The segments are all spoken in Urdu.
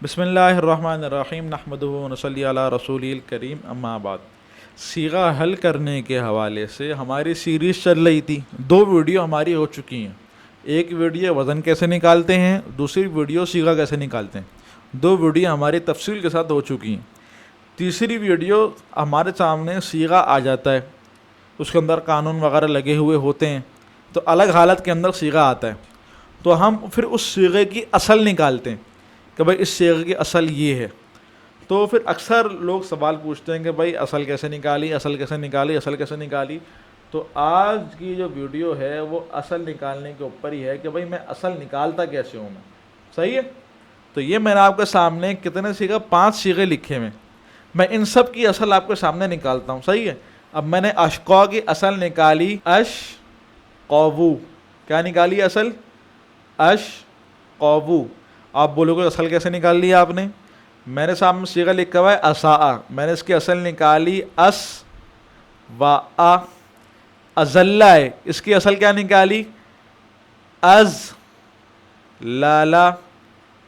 بسم اللہ الرحمن الرحیم نحمدہ و نصلی علی رسول الکریم اما بعد۔ صیغہ حل کرنے کے حوالے سے ہماری سیریز چل رہی تھی، 2 ویڈیو ہماری ہو چکی ہیں۔ ایک ویڈیو وزن کیسے نکالتے ہیں، دوسری ویڈیو صیغہ کیسے نکالتے ہیں۔ 2 ویڈیو ہماری تفصیل کے ساتھ ہو چکی ہیں۔ تیسری ویڈیو ہمارے سامنے صیغہ آ جاتا ہے، اس کے اندر قانون وغیرہ لگے ہوئے ہوتے ہیں، تو الگ حالت کے اندر صیغہ آتا ہے، تو ہم پھر اس صیغے کی اصل نکالتے ہیں کہ بھائی اس صیغے کی اصل یہ ہے۔ تو پھر اکثر لوگ سوال پوچھتے ہیں کہ بھائی اصل کیسے نکالی، اصل کیسے نکالی، اصل کیسے نکالی۔ تو آج کی جو ویڈیو ہے وہ اصل نکالنے کے اوپر ہی ہے کہ بھائی میں اصل نکالتا کیسے ہوں میں، صحیح ہے۔ تو یہ میں نے آپ کے سامنے کتنے صیغے، 5 صیغے لکھے ہوئے، میں ان سب کی اصل آپ کے سامنے نکالتا ہوں، صحیح ہے۔ اب میں نے اشقا کی اصل نکالی، اشقاوو، کیا نکالی اصل؟ اشقاوو۔ آپ بولو گے اصل کیسے نکال لی آپ نے؟ میں نے سامنے صیغہ لکھا ہوا ہے اساء، میں نے اس کی اصل نکالی اس و ا۔ ازلہ ہے، اس کی اصل کیا نکالی؟ از لالا،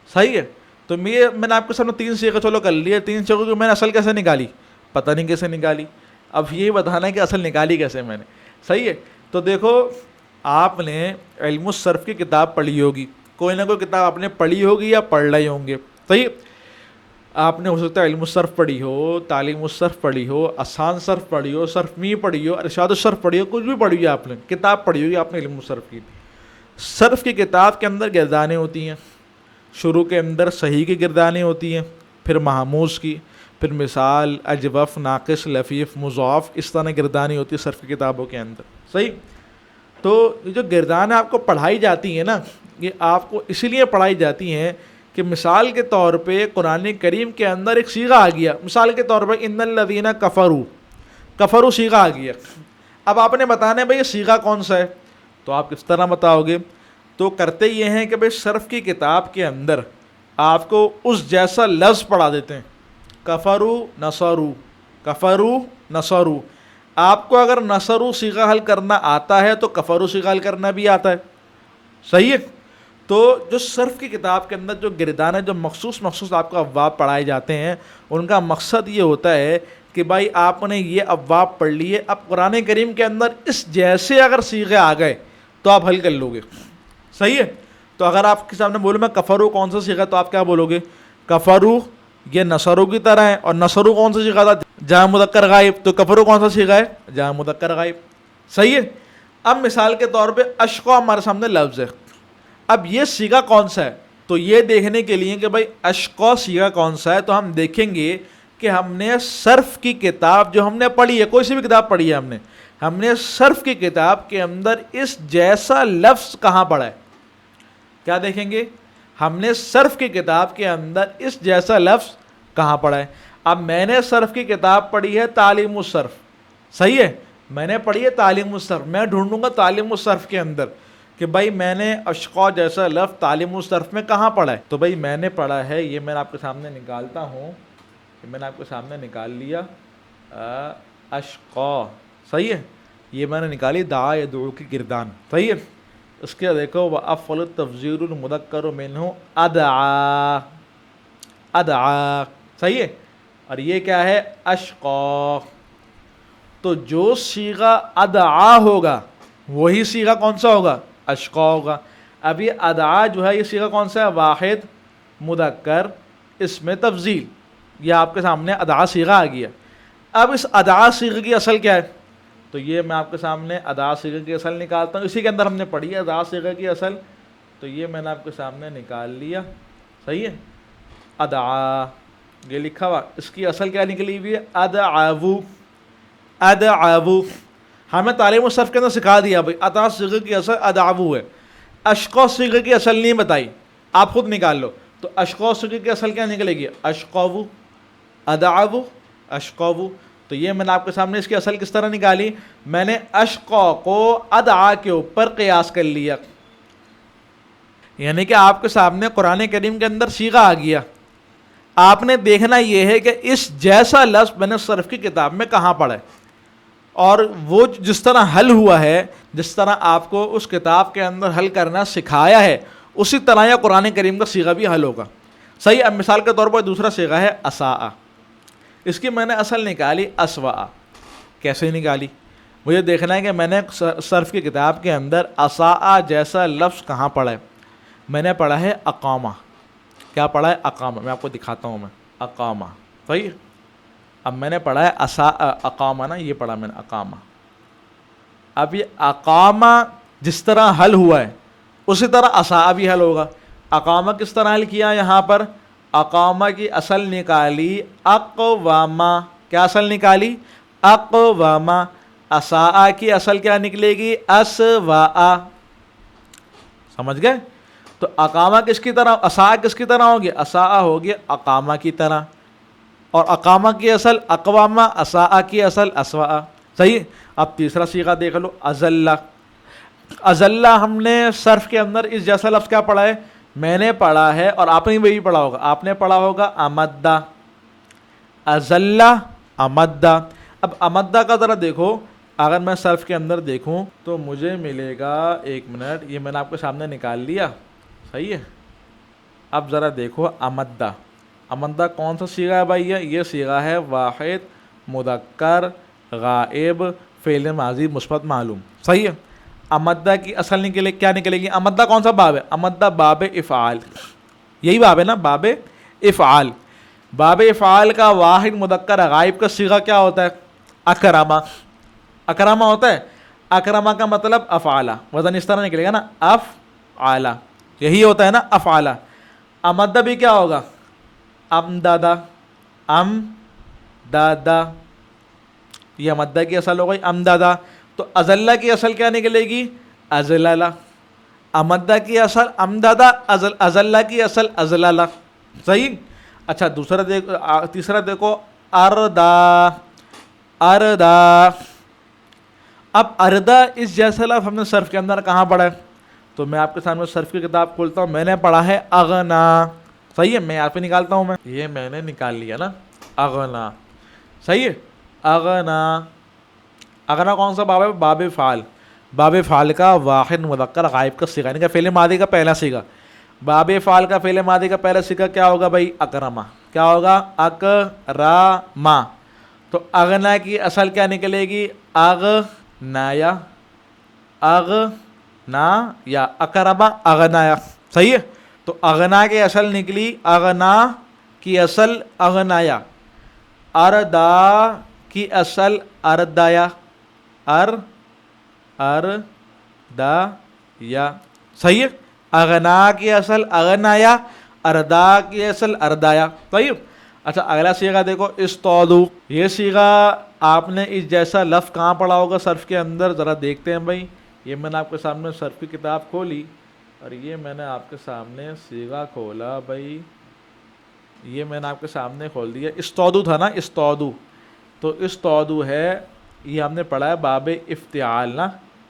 صحیح ہے۔ تو میں نے آپ کے سامنے 3 صیغے چلو کر لیے، 3 صیغوں کی میں نے اصل کیسے نکالی؟ پتہ نہیں کیسے نکالی، اب یہی بتانا ہے کہ اصل نکالی کیسے میں نے، صحیح ہے۔ تو دیکھو، آپ نے علم الصرف کی کتاب پڑھی ہوگی، کوئی نہ کوئی کتاب آپ نے پڑھی ہوگی یا پڑھ رہے ہوں گے، صحیح۔ آپ نے ہو سکتا ہے علم الصرف پڑھی ہو، تعلیم الصرف پڑھی ہو، آسان صرف پڑھی ہو، صرف می پڑھی ہو، ارشاد الصرف پڑھی ہو، کچھ بھی پڑھی ہو، آپ نے کتاب پڑھی ہوگی آپ نے علم الصرف کی۔ صرف کی کتاب کے اندر گردانیں ہوتی ہیں، شروع کے اندر صحیح کی گردانیں ہوتی ہیں، پھر محموز کی، پھر مثال، اجوف، ناقص، لفیف، مضاف، اس طرح گردانیں ہوتی ہیں صرف کی کتابوں کے اندر، صحیح۔ تو یہ جو گردانیں آپ کو پڑھائی جاتی ہیں نا، یہ آپ کو اسی لیے پڑھائی جاتی ہیں کہ مثال کے طور پہ قرآن کریم کے اندر ایک صیغہ آ گیا، مثال کے طور پہ ان الذین کفروا صیغہ آ گیا۔ اب آپ نے بتانا ہے بھائی یہ صیغہ کون سا ہے، تو آپ کس طرح بتاؤ گے؟ تو کرتے یہ ہیں کہ بھائی صرف کی کتاب کے اندر آپ کو اس جیسا لفظ پڑھا دیتے ہیں، کفروا نصروا، کفروا نصروا۔ آپ کو اگر نصروا صیغہ حل کرنا آتا ہے تو کفروا صیغہ حل کرنا بھی آتا ہے، صحیح ہے۔ تو جو صرف کی کتاب کے اندر جو گردان ہے، جو مخصوص آپ کو ابواب پڑھائے جاتے ہیں، ان کا مقصد یہ ہوتا ہے کہ بھائی آپ نے یہ ابواب پڑھ لیے، اب قرآن کریم کے اندر اس جیسے اگر صیغے آ گئے تو آپ حل کر لو گے، صحیح ہے۔ تو اگر آپ کے سامنے بولوں میں کفروا کون سا صیغہ، تو آپ کیا بولو گے؟ کفروا یہ نصروا کی طرح ہے، اور نصروا کون سا صیغہ تھا؟ جمع مذکر غائب، تو کفروا کون سا صیغہ ہے؟ جمع مذکر غائب، صحیح ہے۔ اب مثال کے طور پہ اشقا ہمارے سامنے لفظ ہے، اب یہ صیغہ کون سا ہے؟ تو یہ دیکھنے کے لیے کہ بھائی اشقا صیغہ کون سا ہے، تو ہم دیکھیں گے کہ ہم نے صرف کی کتاب جو ہم نے پڑھی ہے، کوئی سی بھی کتاب پڑھی ہے ہم نے صرف کی کتاب کے اندر اس جیسا لفظ کہاں پڑھا ہے؟ کیا دیکھیں گے؟ ہم نے صرف کی کتاب کے اندر اس جیسا لفظ کہاں پڑھا ہے؟ اب میں نے صرف کی کتاب پڑھی ہے تعلیم الصرف، صحیح ہے، میں نے پڑھی ہے تعلیم الصرف، میں ڈھونڈوں گا تعلیم الصرف کے اندر کہ بھائی میں نے اشقا جیسا لفظ تعلیم الصرف میں کہاں پڑھا ہے۔ تو بھائی میں نے پڑھا ہے، یہ میں آپ کے سامنے نکالتا ہوں، کہ میں نے آپ کے سامنے نکال لیا اشقا، صحیح ہے، یہ میں نے نکالی دعا یدعو کی گردان، صحیح ہے۔ اس کے دیکھو وَأَفْضَلُ التَّفْضِیلُ الْمُذَکَّرُ مِنْهُ أَدْعَا، ادعا، صحیح ہے، اور یہ کیا ہے؟ اشقا۔ تو جو صیغہ ادعا ہوگا وہی صیغہ کون سا ہوگا؟ اشقا ہوگا۔ اب یہ ادعا جو ہے، یہ صیغہ کون سا ہے؟ واحد مذکر اسم تفضیل، یہ آپ کے سامنے ادعا صیغہ آ گیا۔ اب اس ادعا صیغہ کی اصل کیا ہے؟ تو یہ میں آپ کے سامنے ادعا صیغہ کی اصل نکالتا ہوں، اسی کے اندر ہم نے پڑھی ہے ادعا صیغہ کی اصل، تو یہ میں نے آپ کے سامنے نکال لیا، صحیح ہے۔ ادعا یہ لکھا ہوا، اس کی اصل کیا نکلی ہوئی ہے؟ ادعو، ادعو۔ ہمیں تعلیم الصرف کے اندر سکھا دیا بھائی ادعا صیغہ کی اصل ادعو ہے، اشقا صیغہ کی اصل نہیں بتائی، آپ خود نکال لو۔ تو اشقا صیغہ کی اصل کیا نکلے گی؟ اشقاو، ادعو، اشقاو۔ تو یہ میں نے آپ کے سامنے اس کی اصل کس طرح نکالی؟ میں نے اشقا کو ادعا کے اوپر قیاس کر لیا، یعنی کہ آپ کے سامنے قرآن کریم کے اندر صیغہ آ گیا، آپ نے دیکھنا یہ ہے کہ اس جیسا لفظ میں نے صرف کی کتاب میں کہاں پڑھا ہے، اور وہ جس طرح حل ہوا ہے، جس طرح آپ کو اس کتاب کے اندر حل کرنا سکھایا ہے، اسی طرح یہ قرآن کریم کا صیغہ بھی حل ہوگا۔ صحیح. اب مثال کے طور پر دوسرا صیغہ ہے اساء. اس کی میں نے اصل نکالی اسوأ. کیسے نکالی؟ مجھے دیکھنا ہے کہ میں نے صرف کی کتاب کے اندر اساء جیسا لفظ کہاں پڑھا ہے. میں نے پڑھا ہے اقامہ. کیا پڑھا ہے؟ اقامہ. میں آپ کو دکھاتا ہوں. میں اقامہ. صحیح. اب میں نے پڑھا ہے اقامہ نا, یہ پڑھا میں نے اقامہ. اب یہ اقامہ جس طرح حل ہوا ہے اسی طرح اساء بھی حل ہوگا. اقامہ کس طرح حل کیا یہاں پر؟ اقامہ کی اصل نکالی اقوامہ. کیا اصل نکالی؟ اقوامہ. اساء کی اصل کیا نکلے گی؟ اسواء. سمجھ گئے؟ تو اقامہ کس کی طرح, اساء کس کی طرح ہوگی؟ اساء ہوگی اقامہ کی طرح. اور اقامہ کی اصل اقوامہ, اساء کی اصل اسواء. صحیح. اب تیسرا صیغہ دیکھ لو, اذلہ. اذلہ ہم نے صرف کے اندر اس جیسا لفظ کیا پڑھا ہے؟ میں نے پڑھا ہے اور آپ نے بھی پڑھا ہوگا. آپ نے پڑھا ہوگا امدہ. اذلہ امدہ. اب امدہ کا ذرا دیکھو, اگر میں صرف کے اندر دیکھوں تو مجھے ملے گا, ایک منٹ, یہ میں نے آپ کے سامنے نکال لیا. صحیح ہے. اب ذرا دیکھو امدہ. امدہ کون سا صیغہ ہے بھائی؟ یہ صیغہ ہے واحد مذکر غائب فعل ماضی مثبت معلوم. صحیح ہے. امدہ کی اصل نکلے کیا نکلے گی؟ امدہ کون سا باب ہے؟ امدہ باب افعال. یہی باب ہے نا, باب افعال. باب افعال کا واحد مذکر غائب کا صیغہ کیا ہوتا ہے؟ اکرمہ. اکرمہ ہوتا ہے. اکرمہ کا مطلب افعالہ, وزن اس طرح نکلے گا نا, افعالہ. یہی ہوتا ہے نا افعالہ. امدہ بھی کیا ہوگا؟ امدادہ. امدادہ. یہ امدہ کی اصل ہو گئی امدادہ. تو اذلہ کی اصل کیا نکلے گی؟ ازلالہ. امدہ کی اصل امدادہ, اذلہ کی اصل ازلالہ. صحیح. اچھا دوسرا دیکھو, تیسرا دیکھو اردا. اردا. اب اردا اس جیسا لفظ ہم نے صرف کے اندر کہاں پڑھا ہے؟ تو میں آپ کے سامنے صرف کی کتاب کھولتا ہوں. میں نے پڑھا ہے اغنا. صحیح ہے. میں یہاں پہ نکالتا ہوں. یہ میں نے نکال لیا نا, اغنا. صحیح ہے. اغنا. اغنا کون سا باب ہے؟ باب فعال. باب فعال کا واحد مذکر غائب کا صیغہ, یعنی کہ فعل ماضی کا پہلا صیغہ. باب فعال کا فعل ماضی کا پہلا صیغہ کیا ہوگا بھائی؟ اکرمہ. کیا ہوگا؟ اکرمہ. تو اغنا کی اصل کیا نکلے گی؟ اغنایا. اغنایا. اکرمہ اغنایا. صحیح ہے. تو اغنا کی اصل نکلی اغنا کی اصل اغنایا. اردا کی اصل اردایا. اردایا. صحیح ہے. اغنا کی اصل اغنایا, اردا کی اصل اردایا. صحیح. اچھا اگلا صیغہ دیکھو استودو. یہ صیغہ آپ نے اس جیسا لفظ کہاں پڑھا ہوگا صرف کے اندر؟ ذرا دیکھتے ہیں بھائی. یہ میں نے آپ کے سامنے صرف کی کتاب کھولی اور یہ میں نے آپ کے سامنے صیغہ کھولا بھائی. یہ میں نے آپ کے سامنے کھول دیا. استودو تھا نا, استودو. تو استودو ہے, یہ ہم نے پڑھا ہے باب افتعال نا.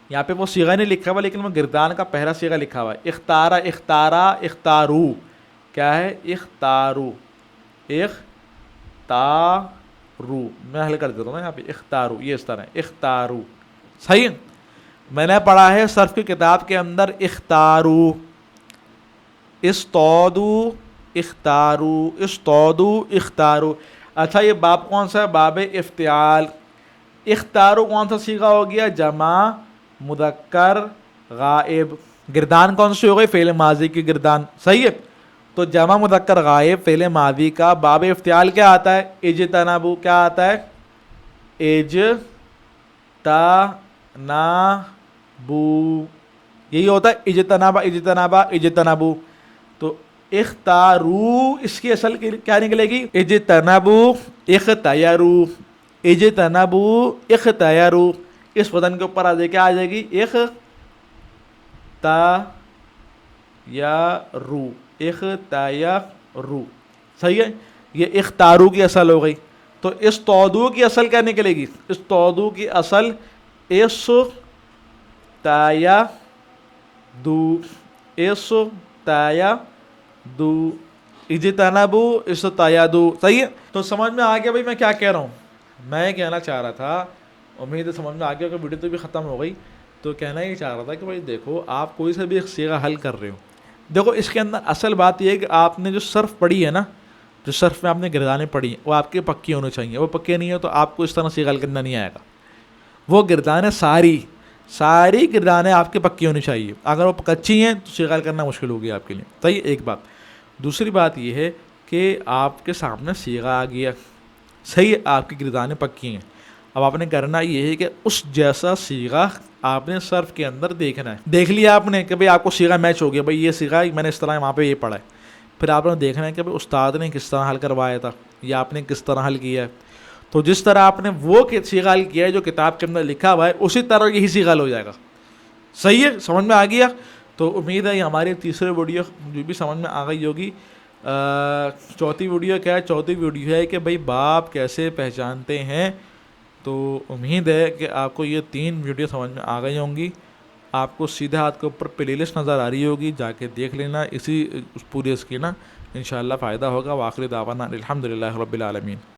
یہاں پہ وہ صیغہ نہیں لکھا ہوا لیکن وہ گردان کا پہلا صیغہ لکھا ہوا ہے. اختارا. اختارا. اختارو. کیا ہے؟ اختارو. اختارو. میں حل کر دیتا ہوں نا یہاں پہ. اختارو. یہ اس طرح ہے. اختارو. صحیح. میں نے پڑھا ہے صرف کی کتاب کے اندر اختارو. استودو. اختارو. استودو. اختارو. اچھا یہ باب کون سا ہے؟ باب افتعال. اختارو کون سا صیغہ ہو گیا؟ جمع مذکر غائب. گردان کون سی ہو گئی؟ فعل ماضی کی گردان. صحیح ہے. تو جمع مذکر غائب فعل ماضی کا باب افتعال کیا آتا ہے؟ اجتنبو. کیا آتا ہے؟ اجتنبو. یہی ہوتا ہے اجتنبا. اجتنبا. اجتنبو. تو اختارو اس کی اصل کیا نکلے گی؟ اجتنبو. اختیارو. اجتنبو. اختیارو. اس وزن کے اوپر آ جائے کیا آ جائے گی؟ اختیارو. اختیارو. صحیح ہے. یہ اختارو کی اصل ہو گئی. تو استودو کی اصل کیا نکلے گی؟ استودو کی اصل استایدو. استایدو. اجتنبو. استایدو. صحیح ہے. تو سمجھ میں آ گیا بھائی میں کیا کہہ رہا ہوں؟ میں کہنا چاہ رہا تھا, امید ہے سمجھ میں آ گیا کہ ویڈیو تو بھی ختم ہو گئی, تو کہنا یہ چاہ رہا تھا کہ بھائی دیکھو آپ کوئی سے بھی ایک صیغہ حل کر رہے ہو, دیکھو اس کے اندر اصل بات یہ ہے کہ آپ نے جو صرف پڑھی ہے نا، جو صرف میں آپ نے گردانیں پڑھی ہیں وہ آپ کی پکی ہونی چاہیے. وہ پکے نہیں ہیں تو آپ کو اس طرح صیغہ کرنا نہیں آئے گا. وہ گردانیں ساری گردانیں آپ کی پکی ہونی چاہیے. اگر وہ کچی ہیں تو صیغہ کرنا مشکل ہوگی آپ کے لیے. تو یہ ایک بات. دوسری بات یہ ہے کہ آپ کے سامنے صیغہ آ گیا، صحیح آپ کی گردانیں پکی ہیں. اب آپ نے کرنا یہ ہے کہ اس جیسا صیغہ آپ نے صرف کے اندر دیکھنا ہے. دیکھ لیا آپ نے کہ بھئی آپ کو صیغہ میچ ہو گیا، بھئی یہ صیغہ میں نے اس طرح وہاں پہ یہ پڑھا ہے. پھر آپ نے دیکھنا ہے کہ بھئی استاد نے کس طرح حل کروایا تھا یا آپ نے کس طرح حل کیا ہے. تو جس طرح آپ نے وہ صیغہ حل کیا ہے جو کتاب کے اندر لکھا ہوا ہے، اسی طرح یہی صیغہ حل ہو جائے گا. صحیح ہے، سمجھ میں آ گیا. تو امید ہے یہ ہماری تیسری ویڈیو جو بھی سمجھ میں آ گئی ہوگی. چوتھی ویڈیو کیا ہے؟ چوتھی ویڈیو ہے کہ بھئی باب کیسے پہچانتے ہیں. تو امید ہے کہ آپ کو یہ 3 ویڈیو سمجھ میں آ گئی ہوں گی. آپ کو سیدھے ہاتھ کے اوپر پلے لسٹ نظر آ رہی ہوگی، جا کے دیکھ لینا اسی پورے اس کی نا، انشاءاللہ فائدہ ہوگا. وآخر دعوانا الحمدللہ رب العالمین.